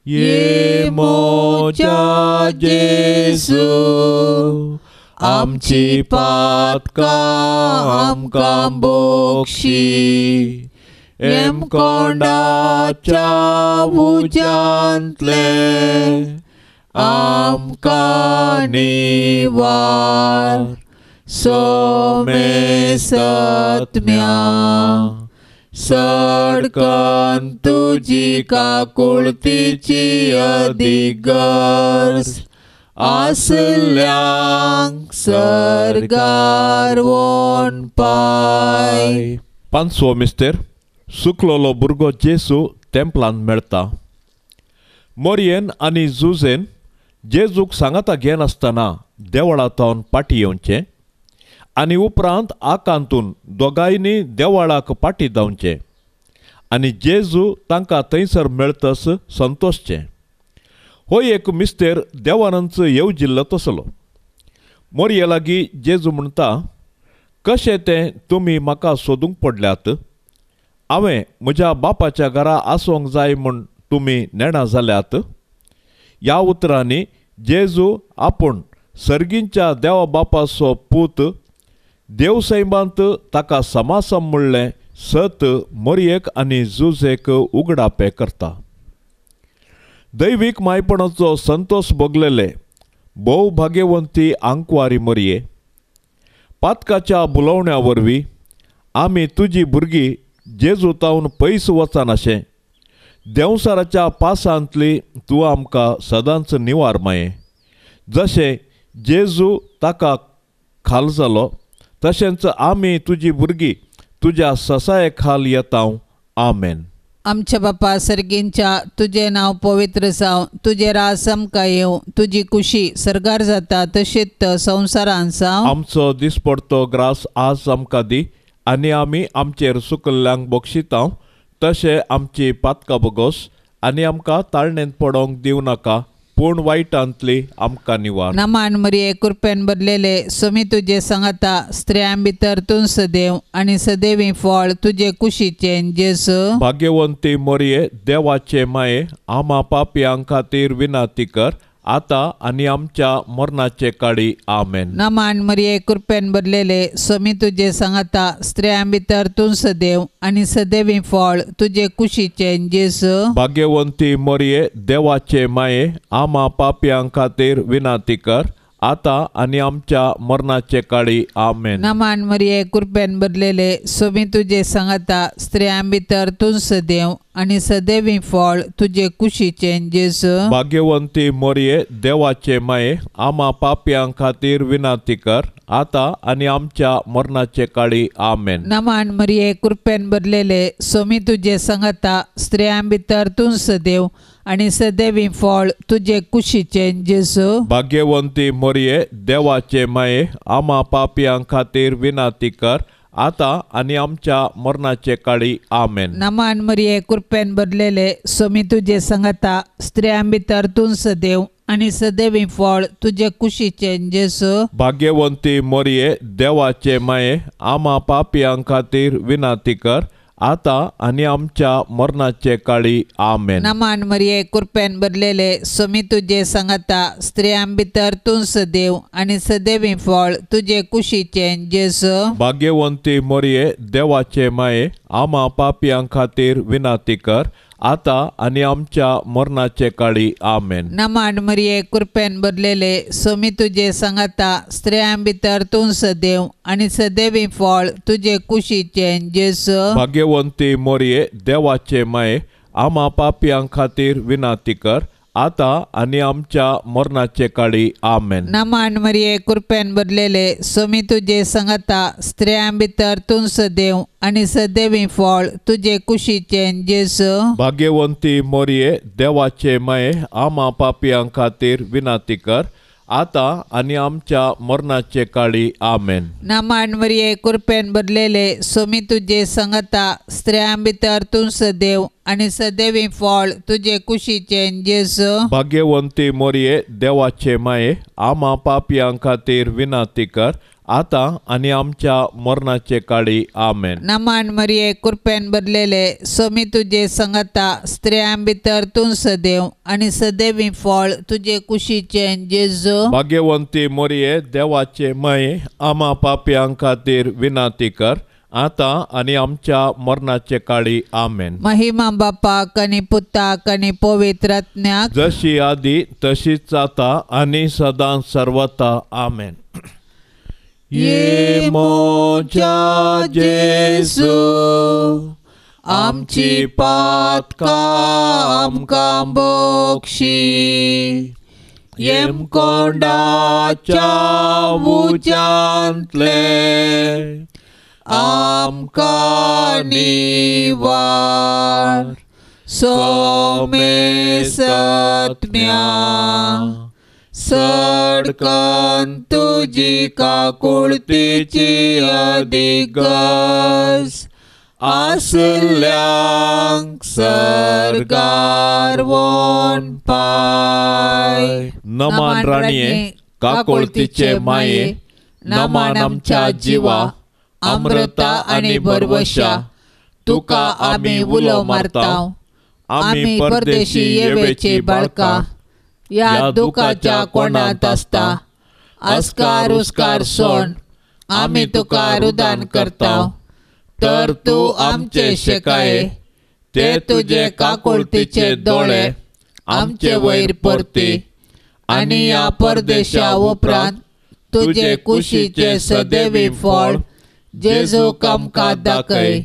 ये मोच्या जेजू आमची पातकां आमकां बोक्षी एम कोंडाच्या उज्यांतले आमकां निवार सोमे सत्म्या सडकन तुजी काकुळतीची अधिगर्स आसल्यांक सरगार वोन पाय. पांचवो मिस्तेर सुकलोलो भुरगो जेसू टेंपलांत मेळटा. मोरयेन आनी जुजेन जेजूक सांगाता घेन आसतना देवळांतून पाटी येवचें आनी उपरांत आकांतून दोगांयनी देवळाक पाटी धांवचें आनी जेजू तांकां थंयसर मेळतस संतोशचें. हो एक मिस्तेर देवानच येवजिल्लो तसलो. मोरये लागीं जेजू म्हणटा, कशें तें तुमी म्हाका सोदूंक पडल्यात. हांवें म्हज्या बापाच्या घरा आसोंक जाय म्हूण तुमी नेणा जाल्यात. ह्या उतरांनी जेजू आपूण सर्गींच्या देवा बापाचो पूत देवसैबांत ताका समासम म्हणलें सत मोरयेक आनी जुजेक उगडापे करता. दैवीक मायपणाचो संतोश भोगलेले भोव भाग्यवंती आंकवारी मोरये, पातकाच्या बुलोवण्या वरवीं आमी तुजी भुरगीं जेजू तावन पयस वचनाशें देंवसाराच्या पासांतली तूं आमकां सदांच निवार माये. जशें जेजू ताका खाल जालो तशेंच आमी तुजी भुरगीं तुज्या ससाये खाल येतांव. आमेन. आमच्या बापा सर्गींच्या तुझे नाव पवित्र जावं, तुझे राज आमकां येवं, तुजी कुशी सरगार जाता तशीच संवसारांत जावं. आमचो दिसपडतो ग्रास आज आमकां दी आनी आमी आमचेर सुकल्ल्यांक बक्षितांव तशें आमची पातकां बोगोस आनी आमकां ताळणेंत पडोंक दिवं नाका पूण वायटांतली आमकां निवार. नमान मरिये कृपेन भरलेले सोमी तुजे सांगाता स्त्रियां भितर तूं सदैव आनी सदैवी फळ तुजे कुशीचे जेजू. भाग्यवंती मोरये देवाचे माये आम्हा पापयांक खातीर विनंती कर आता आनी आमच्या मरणाचे काळी. आमेन. नमान मरिये कृपेन भरलेले सोमी तुजे सांगाता स्त्रियां भितर तूं सदैव आनी सदैवी फळ तुजे कुशीचे जेजू. भाग्यवंती मोरये देवाचे माये आम्हा पापयांक खातीर विनंती कर आता आनी आमच्या मरणाचे काळी. आमेन. नमान मरिये कृपेन भरलेले सोमी तुजे सांगाता स्त्रियां भितर तूं सदैव आनी सदैवी फळ तुजे कुशीचे जेजू. भाग्यवंती मोरये देवाचे माये आम्हा पापयांक खातीर विनंती कर आता आनी आमच्या मरणाचे काळी. आमेन. नमान मरिये कृपेन भरलेले सोमी तुजे सांगाता स्त्रियां भितर तूं सदैव आणि सदैवी फळ तुझे कुशीचे जेजू भाग्यवंती मोरये देवाचे माये आम्हा पापियां खातीर विनाती कर आता आणि आमच्या मरणाचे काळी आमेन. नमान मरिये कृपेन भरलेले सोमी तुझे संगता स्त्रियां भितर तूं सदैव आणि सदैवी फळ तुझे कुशीचे जेजू भाग्यवंती मोरये देवाचे माये आम्हा पापियां खातीर विनाती कर आता आणि आमच्या मरणाचे काळी आमेन. नमान मरिये कृपेन भरलेले सोमी तुझे संगता स्त्रियां भितर तूं सदैव आणि सदैवी फळ तुझे कुशीचे जेजू भाग्यवंती मोरये देवाचे माये आम्हा पापियां खातीर विनाती कर आता आणि आमच्या मरणाचे काळी आमेन. नमान मरिये कृपेन भरलेले सोमी तुझे संगता स्त्रियां भितर तूं सदैव आणि सदैवी फळ तुझे कुशीचे जेजू भाग्यवंती मोरये देवाचे माये आम्हा पापियां खातीर विनाती कर आता आणि आमच्या मरणाचे काळी आमेन. नमान मरिये कृपेन भरलेले सोमी तुझे संगता स्त्रियां भितर तूं सदैव आणि सदैवी फळ तुझे कुशीचे जेजू भाग्यवंती मोरये देवाचे माये आम्हा पापियां खातीर विनाती कर आता आणि आमच्या मरणाचे काळी आमेन. नमान मरिये कृपेन भरलेले सोमी तुझे संगता स्त्रियां भितर तूं सदैव आणि सदैवी फळ तुझे कुशीचे जेजू भाग्यवंती मोरये देवाचे माये आम्हा पापियां खातीर विनाती कर आता आणि आमच्या मरणाचे काळी आमेन. नमान मरिये कृपेन भरलेले सोमी तुझे संगता स्त्रियां भितर तूं सदैव आणि सदैवी फळ तुझे कुशीचे जेजू भाग्यवंती मोरये देवाचे माये आम्हा पापियां खातीर विनाती कर आता आणि आमच्या मरणाचे काळी आमेन. महिमा बापाक आणि पुताक आणि पवित्र आत्म्याक जशी आधी तशीच आता आणि सदां सर्वता आमेन. ये मोच्या जेजू आमची पातका आमकां बोक्षी येम कोंडाच्या उच्यांतले आमकां निवार सोमे सत्म्या सडकन तुजी काकुळतीची अधिगस आसल्यांक सरगार वोन पाय. नमान राणीये काकुळतीचे माये नमान आमच्या जिवा अमृता आणि भरवशा तुका आमी उलो मारताव. आमी परदेशी येवेची बाळका या दुखाच्या कोणात असता अस्कार उस्कार सोड आमी तुका रुदान करताव. तर तू आमचे शेकाये ते तुझे काकुळतीचे दोळे आमचे वयर परती आणि या परदेशा उपरांत तुझे कुशीचे सदैवी फळ जेजू आमकां दाखय.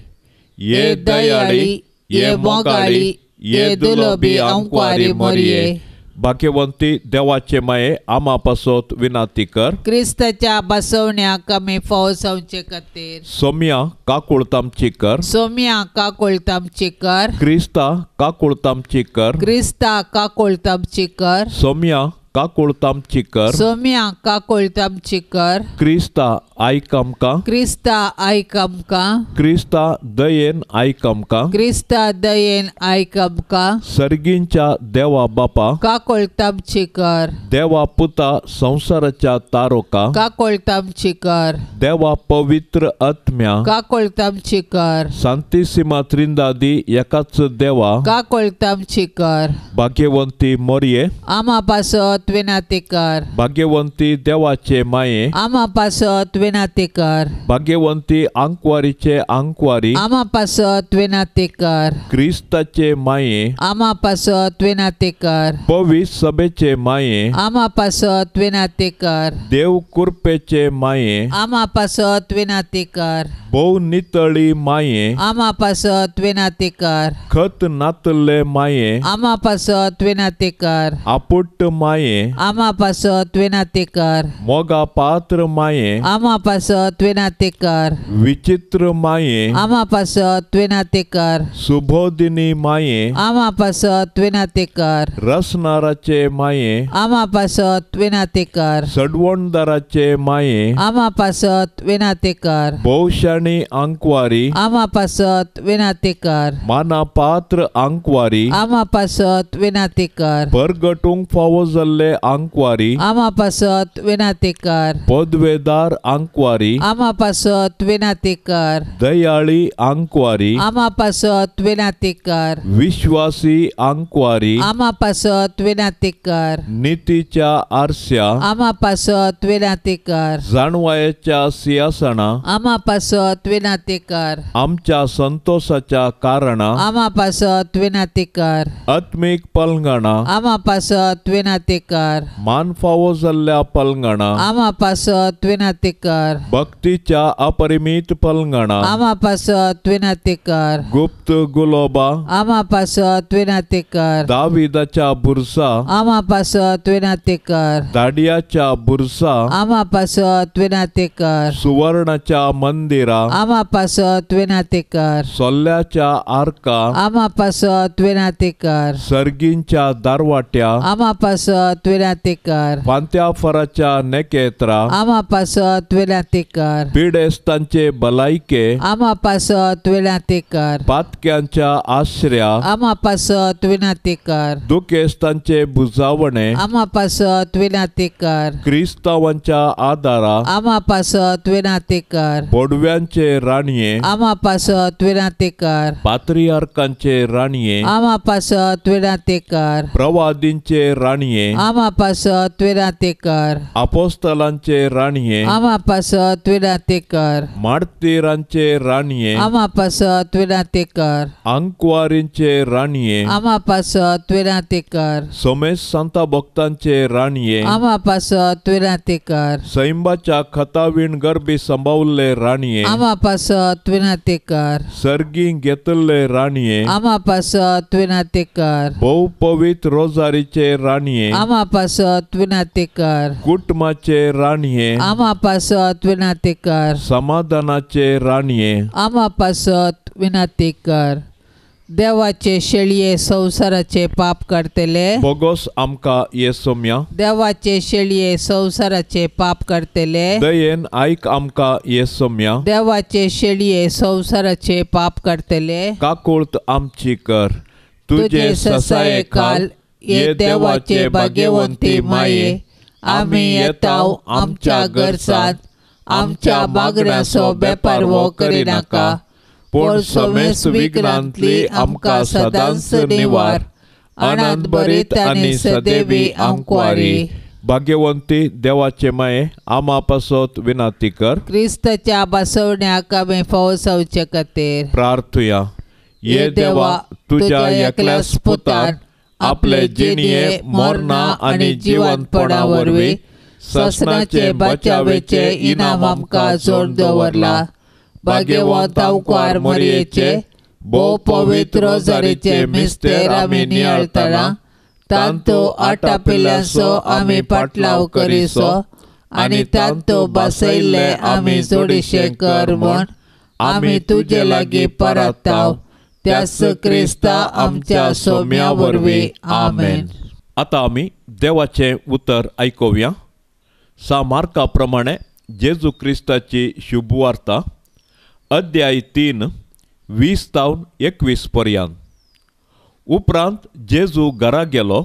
ये दयाळी ये मोगाळी ये दुलोबी अंकवारी मोरये भाग्यवंती देवाचे माये आम्हा पासोत विनाती कर. क्रिस्ताच्या बसवण्याक आमी फावो जावचे खातीर सोम्या काकुळतामची कर. सोम्या काकुळतामची कर. क्रिस्ता काकुळतामची कर. क्रिस्ता काकुळतामची कर. सोम्या काकुळतामची कर. सोम्या काकुळतामची कर. क्रिस्ता आयक आमकां. क्रिस्ता आयक आमकां. क्रिस्ता दयेन आयक आमकां. क्रिस्ता दयेन आयक आमकां. सर्गींच्या देवा बापा काकुळतामची कर. देवा पुता संसाराच्या तारोका काकुळतामची कर. देवा पवित्र आत्म्या काकुळतामची कर. सांतिसिमा त्रिंदादी एकाच देवा काकुळतामची कर. भाग्यवंती मोरये आम्हा पासत विनाती कर. भाग्यवंती देवाचे माये आम्हा पासत विनाती कर. भाग्यवंती अंकवारीचे अंकवारी आम्हा पासत विनाती कर. क्रिस्ताचे माये आम्हा पासत विनाती कर. पवित्र सभेचे माये आम्हा पासत विनाती कर. देव कृपेचे माये आम्हा पासत विनाती कर. भोव नितळी माये आमा पासत विनातेकार खत नातले माये आमा पासत विनातेकार आपुट्ट माये आमा पासत विनातेकार मोगा पात्र माये आमा पासत विनातेकार विचित्र माये आमा पासत विनातेकार सुबोधिनी माये आमा पासत विनातेकार रसनाराचे माये आमा पासत विनातेकार सडवणदाराचे माये आमा पासत विनातेकार भोवशाणी अंकवारी आमा पासत विनातेकार मानापात्र अंकवारी आमा पासत विनातेकार परगटूंक फावो जाल्ले अंकवारी आमा पासत विनातेकार पदवेदार अंकवारी आमा पासत विनातेकार दयाळी अंकवारी आमा पासत विनातेकार विश्वासी अंकवारी आमा पासत विनातेकार नीतीच्या आरस्या आमा पासत विनातेकार जाणवायेच्या सिंहासना आमा पासत विनातेकार आमच्या संतोषाच्या कारणा आमा पासत विनातेकार आत्मिक पलंगणा आमा पासत विनातेकार मान फावो जाल्ल्या पलंगणा आमा पासत विनातेकार भक्तीच्या अपरिमित पलंगणा आमा पासत विनातेकार गुप्त गुलोबा आमा पासत विनातेकार दाविदाच्या बुरसा आमा पासत विनातेकार दाडियाच्या बुरसा आमा पासत विनातेकार सुवर्णाच्या मंदिरा आमा पासत विनातेकार सोल्ल्याच्या आर्का आमा पासत विनातेकार सर्गींच्या दारवाट्या आमा पासत विनातेकार पांत्या फराच्या नेकेत्रा आमा पासत विनातेकार पिडेस्तांचे भलायके आमा पासत विनातेकार पातक्यांच्या आश्रया आमा पासत विनातेकार दुखेस्तांचे बुजावणे आमा पासत विनातेकार क्रिस्तावांच्या आदारा आमा पासत विनातेकार बोडव्यांचे राणये आमा पासत विनातेकार पात्रियार्कांचे राणये आमा पासत विनातेकार प्रवादींचे राणये आमा पासत विनातेकार अपोस्तलांचे राणये आमा पासत विनातेकार मार्तीरांचे राणये आमा पासत विनातेकार अंकवारींचे राणये आमा पासत विनातेकार सोमेश संता भक्तांचे राणये आमा पासत विनातेकार सैंबाच्या खतावीण गरबी संभावले राणये आमा पासत विनातेकार सर्गी घेतले राणये आमा पासत विनातेकार बहु पवित्र रोजारीचे राणये आमा पासत विनातेकार कुटुंबाचे राणये आमा पासत विनातेकार समाधानाचे राणये आमा पासत विनातेकार देवाचे शेळये संसाराचे पाप करतले बोगोस आमका येसोम्या देवाचे शेळये संसाराचे पाप करतले दयेन आयक आमका येसोम्या देवाचे शेळये संसाराचे पाप करतले काकुळत आमची कर तुझे ससाये काल ये देवाचे भाग्यवंती माये आम्ही येताव आमच्या गरजात आमच्या मागण्याचो बेपार वो करिनाका पण समेस विघ्नांतली आमकां सदांच निवार आनंद भरीत आनी सदैवी आंकवारी भाग्यवंती देवाचे माये आमा पासत विनाती कर क्रिस्ताच्या बसवण्याक आमी फवसवचे खातीर प्रार्थुया ये देवा तुझ्या एकल्याच पुतान आपले जिणये मरणा आणि जिवंतपणा वरवीं ससनाचे बचावेचे इनाम आमकां जोड दवरला भाग्यवंत आंकवार मरियेचे भोव पवित्र रोजारीचे मिस्तेर आमी नियाळतना तांतो आटा पिल्ल्याचो आमी पाटलाव करिसो आनी तांतो बसयल्ले आमी जोडिशे कर म्हूण आमी तुजे लागीं परताव त्यास क्रिस्ता आमच्या सोम्या वरवीं आमेन. आता आमी देवाचे उतर आयकुया. मार्का प्रमाणे जेजू क्रिस्ताची शुभवार्ता अध्याय 3 20-21 पर्यंत. उपरांत जेजू घरा गेलो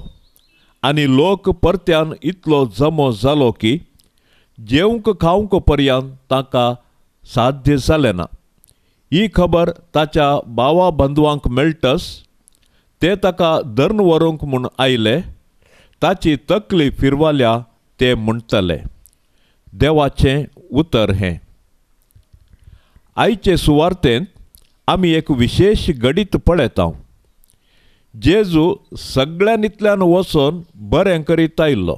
आनी लोक परत्यान इतलो जमो जालो की जेवंक खावंक पर्यंत ताका साध्य जालें ना. ही खबर ताच्या भावा बंधुवांक मेळटस ते ताका धरून व्हरूंक म्हूण आयले. ताची तकली फिरवाल्या ते म्हणटले. देवाचें उतर हें. आयचे सुवार्तेंत आमी एक विशेष गडीत पळयता. जेजू सगळ्यांतल्यान वचून बरें करीत आयिल्लो.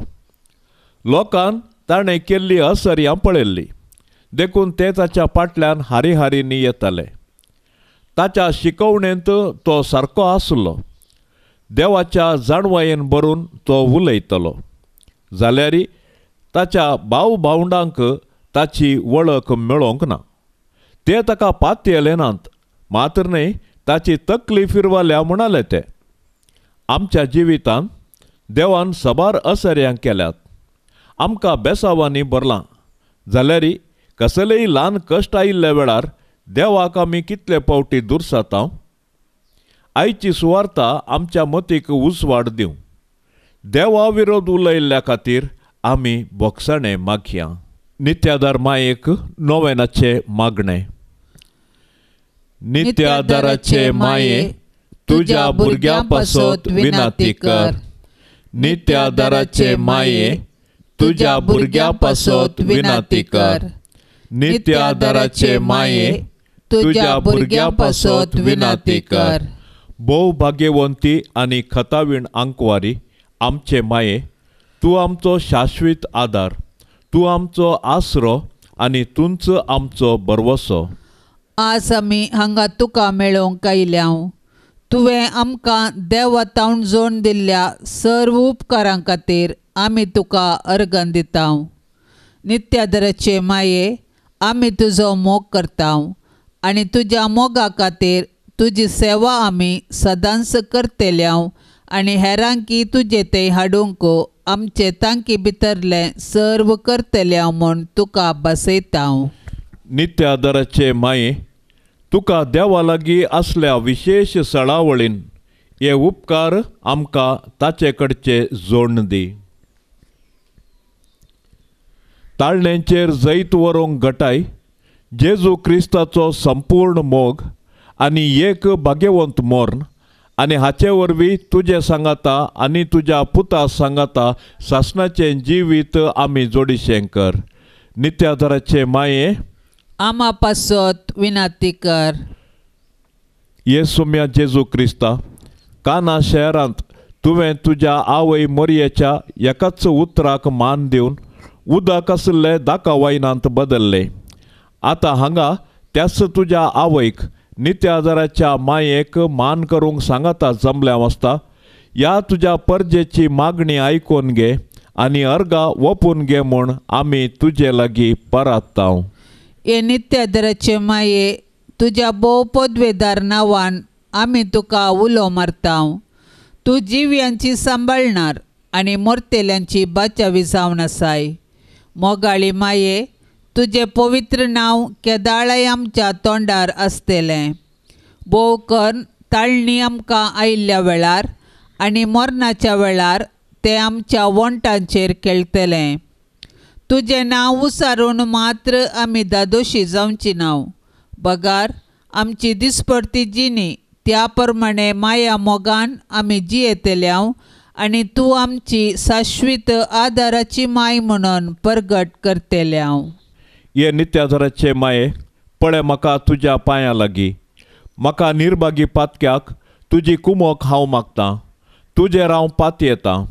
लोकांन ताणें केल्ली असर्यां पळयल्ली. देखून ते ताच्या फाटल्यान हारी हारींनी येताले. ताच्या शिकवणेंत तो सारको आसलो. देवाच्या जाणवायेन भरून तो उलयतलो. जाल्यारय ताच्या भाव भावंडांक ताची वळख मेळोंक ना. ते ताका पात येले नात, मात्र न्हय ताची तकली फिरवाल्या म्हणाले ते. आमच्या जिवितांत देवान सबार असर्यांक केल्यात. आमकां बेसावांनी भरलां. जाल्यारय कसलेय ल्हान कश्ट आयिल्ल्या वेळार देवाक आमी कितले फावटी दुर्सातांव. आयची सुवार्ता आमच्या मतीक उजवाड दिवं. देवा विरोध उलयल्ल्या खातीर आमी बोगसाणें मागया. नित्यादार मायेक नोवेनाचे मागणे. नित्यादाराचे माये, तुझ्या भुरग्यां पासत विनाती कर. नित्यादाराचे माये, तुझ्या भुरग्यां पासत विनाती कर. नित्यादाराचे माये, तुझ्या भुरग्यां पासत विनाती कर. भोव भाग्यवंती आनी खतावीण आंकवारी आमचे माये, तूं आमचो शाश्वीत आदार. तूं आमचो आसरो आनी तुंच आमचो बरवसो. आज आमी हांगा तुका मेळोवंक आयल्याव. तुवें आमकां देवतावन जोड दिल्ल्या सर्व उपकारां खातीर आमी तुका अर्गन दिताव. नित्यादाराचे माये, आमी तुजो मोग करताव आनी तुज्या मोगा खातीर तुजी सेवा आमी सदांच करतल्याव आनी हेरांकी तुजे ते हाडूंक आमचे तांकी भितरले सर्व करतल्याव म्हूण तुका बसयताव. नित्यादाराचे माये, तुका देवा लागीं असल्या विशेष सळावळीन हे उपकार आमकां ताचे कडचे जोडून दी. ताळण्यांचेर जैत व्हरूंक घटाय जेजू क्रिस्ताचो संपूर्ण मोग आनी एक भाग्यवंत मोर्न आनी हाचे वरवीं तुजे सांगाता आनी तुज्या पुता सांगाता सासणाचें जिवीत आमी जोडिशें कर. नित्यादाराचे माये, आमा पासत विनाती कर. येसुम्या जेजू क्रिस्ता, काना शहरांत तुवें तुज्या आवय मोरयेच्या एकाच उतराक मान दिवन उदक आसले दाका वायनांत बदल्ले. आतां हांगा त्याच तुज्या आवयक, नित्यादाराच्या मायेक मान करूंक सांगाता जमल्या वसता ह्या तुज्या परजेची मागणी आयकून घे आनी अर्गां वपून घे म्हूण आमी तुजे लागीं परात्ताव. हे नित्यादाराचे माये, तुज्या भोव पदवेदार नांवान आमी तुका उलो मारताव. तूं जिव्यांची सांबाळणार आनी मोरतेल्यांची बाचावी जावन आसाय. मोगाळी माये, तुजें पवित्र नांव केदाळय आमच्या तोंडार आसतलें. भोव कर्ण ताळणी आमकां आयिल्ल्या वेळार आनी मरणाच्या वेळार ते आमच्या वंटांचेर खेळटलें. तुजें नांव उसारून मात्र आमी दादोशी जावची नाव. बगार आमची दिसपडटी जिणी त्या प्रमाणे माया मोगान आमी जियेतल्याव आनी तूं आमची शाश्वीत आदाराची माय म्हणून परगट करतल्याव. ये नित्यादाराचे माये, पळय म्हाका तुज्या पांयां लागीं. म्हाका निर्भागी पातक्याक तुजी कुमोक हांव मागतां. तुजेर हांव पात येतां.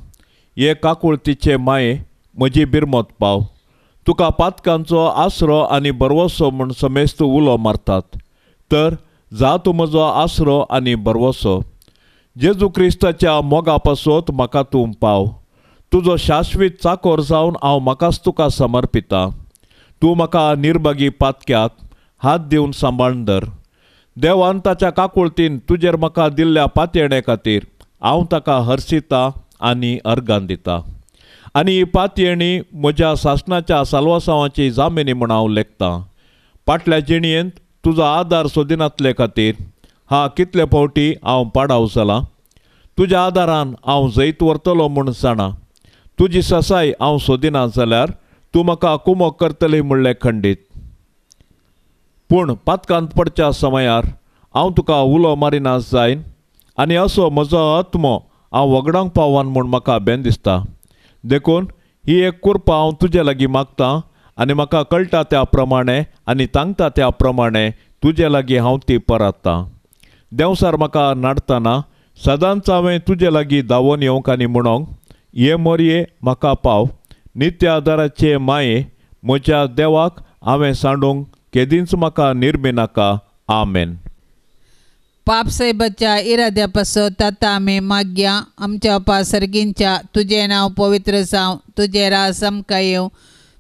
ये काकुळतीचे माये, म्हजी बिरमत पाव. तुका पातकांचो आसरो आनी बरवसो म्हूण समेस्त उलो मारतात. तर जा तूं म्हजो आसरो आनी बरवसो. जेजू क्रिस्ताच्या मोगा पासत म्हाका तूं पाव. तुजो शाश्वीत चाकोर जावन हांव म्हाकाच तुका समर्पितां. तूं म्हाका निर्भागी पातक्याक हात दिवन सांबाळून धर. देवान ताच्या काकुळतीन तुजेर म्हाका दिल्ल्या पातयेणे खातीर हांव ताका हर्शितां आनी अर्गान दितां. आनी ही पातयेणी म्हज्या सासणाच्या साल्वासांवाची जामिनी म्हूण हांव लेखतां. फाटल्या जिणयेंत तुजो आदार सोदिनातले खातीर कितले फावटी हांव पाडाव जालां. तुज्या आदारान हांव जैत व्हरतलो म्हूण जाणा. तुजी ससाय हांव सोदिना जाल्यार तूं म्हाका कुमोक करतली म्हणलें खंडीत. पूण पातकांत पडच्या समयार हांव तुका उलो मारिना जायन आनी असो म्हजो आत्मो हांव वगडावंक पावान म्हूण म्हाका बेन दिसता. देखून ही एक कुरपा हांव तुजे लागीं मागतां आनी म्हाका कळटा त्या प्रमाणे आनी तांगता त्या प्रमाणे तुजे लागीं हांव ती परात्तां. देंवसार म्हाका नाडटना सदांच हांवें तुजे लागीं धांवून येवंक आनी म्हणोंक, ये मोरये म्हाका पाव. नित्य आदाराचे माये, म्हज्या देवाक हांवें सांडूंक केदींच म्हाका निर्मी नाका. आमेन. पाप साहेबाच्या इराद्या पासत आतां आमी मागया. आमच्या बापा सर्गींच्या तुजें नांव पवित्र जावं, तुजें राज आमकां येवं,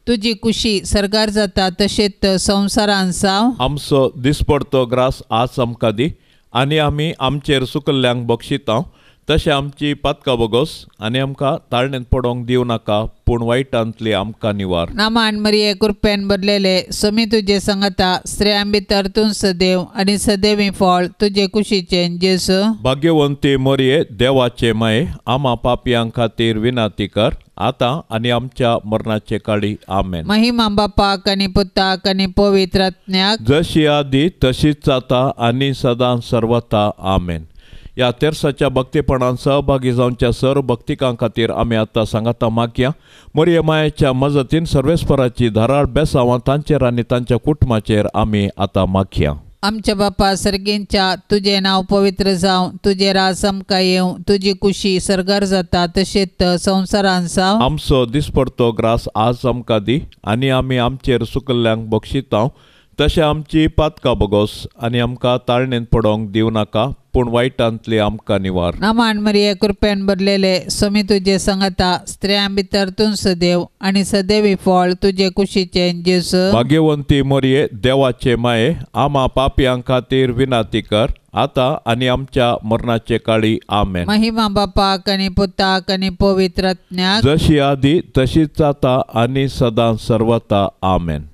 तुजी कुशी सरकार जाता तशेंच संवसारान जावं. आमचो दिसपडतो ग्रास आज आमकां दी, आनी आमी आमचेर चुकल्ल्यांक बक्षिता तशें आमची पातकां बोगोस, आनी आमकां ताळणेंत पडोवंक दिवं नाका, पूण वायटांतली आमकां निवार. नामान मरिये कृपेन भरलेले समी तुजे सांगाता, स्त्रियां भितर तूं सदैव आनी सदैवी फळ तुजे कुशीचें जेजू. भाग्यवंती मरिये देवाचे माये, आमा पापयां खातीर विनाती कर, आतां आनी आमच्या मरणाचे काळी. आमेन. महिमा बापाक आनी पुताक आनी पवित्र आत्म्याक, जशी आदी तशीच जाता आनी सदां सर्वता. आमेन. ह्या तेर्साच्या भक्तीपणान सहभागी जावच्या सर्व भक्तिकां खातीर आमी आतां सांगाता मागया. मरिये मायेच्या मजतीन सर्वेस्पराची धाराळ बेसांवां तांचेर आनी तांच्या कुटुंबाचेर आमी आतां मागया. आमच्या बापा सर्गेंच्या तुजें नांव पवित्र जावं, तुजें राज आमकां येवं, तुजी कुशी सरकार जाता तशेंच संवसारान जावं. आमचो दिसपडतो ग्रास आज आमकां दी, आनी आमी आमचेर चुकल्ल्यांक बक्षिता तशें आमची पातकां बोगोस, आनी आमकां ताळणेंत पडोवंक दिवं नाका, पूण वायटांतली आमकां निवार. नामान मरिये कृपेन भरलेले समी तुजे सांगाता, स्त्रियां भितर तूं सदैव आनी सदैवी फळ तुजे कुशीचें जेजू. भाग्यवंती मरिये देवाचे माये, आमा पापयां खातीर विनाती कर, आतां आनी आमच्या मरणाचे काळी. आमेन. महिमा बापाक आनी पुताक आनी पवित्र आत्म्याक, जशी आदी तशीच जाता आनी सदां सर्वता. आमेन.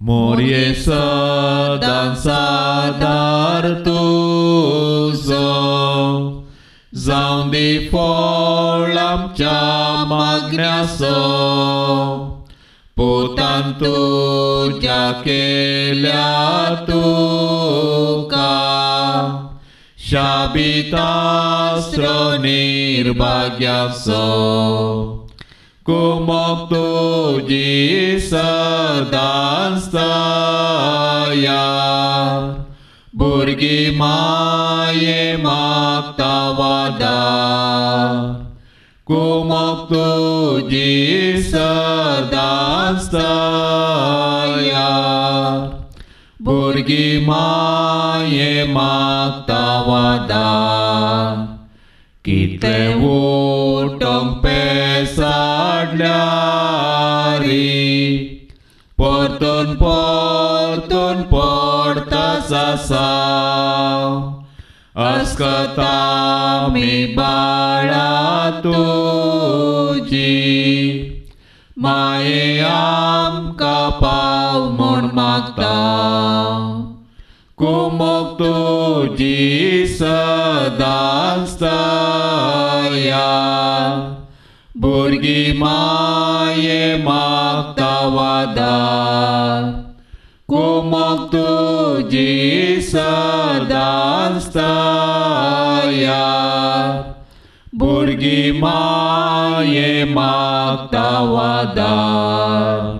मोरये सदां सादार तुजो, जावं दी फळ आमच्या मागण्याचो, पोतान तुज्या केल्या तुका, शाबितास्रो निर्भाग्याचो, कुमोक तुजी सदां दया, भुरगीं माये मागता वादार, कुमोक तुजी सदां दया, भुरगीं माये मागता वादार. कितें उठोंक पेसाडल्यारी, परतून परतून पडता सासाव, अस्कता मी बाळा तुजी, माये आमकां पाव म्हूण मागता, कुमोक तुजी सदां दया, भुरगीं माये मागता वादार, कुमोक तुजी सदां दया, भुरगीं माये मागता वादार.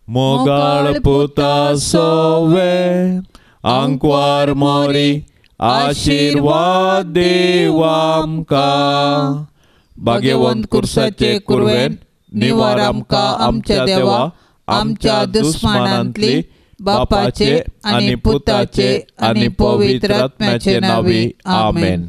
मोगाळ पुता सोवे आंकवार मोरी, आशीर्वाद देव आमकां, भाग्यवंत कुर्साचे कुरवेन निवार आमकां आमच्या देवा, आमच्या दुस्मानांतली बापाचे आनी पुताचे आनी पवित्र आत्म्याचे नांवी. आमेन.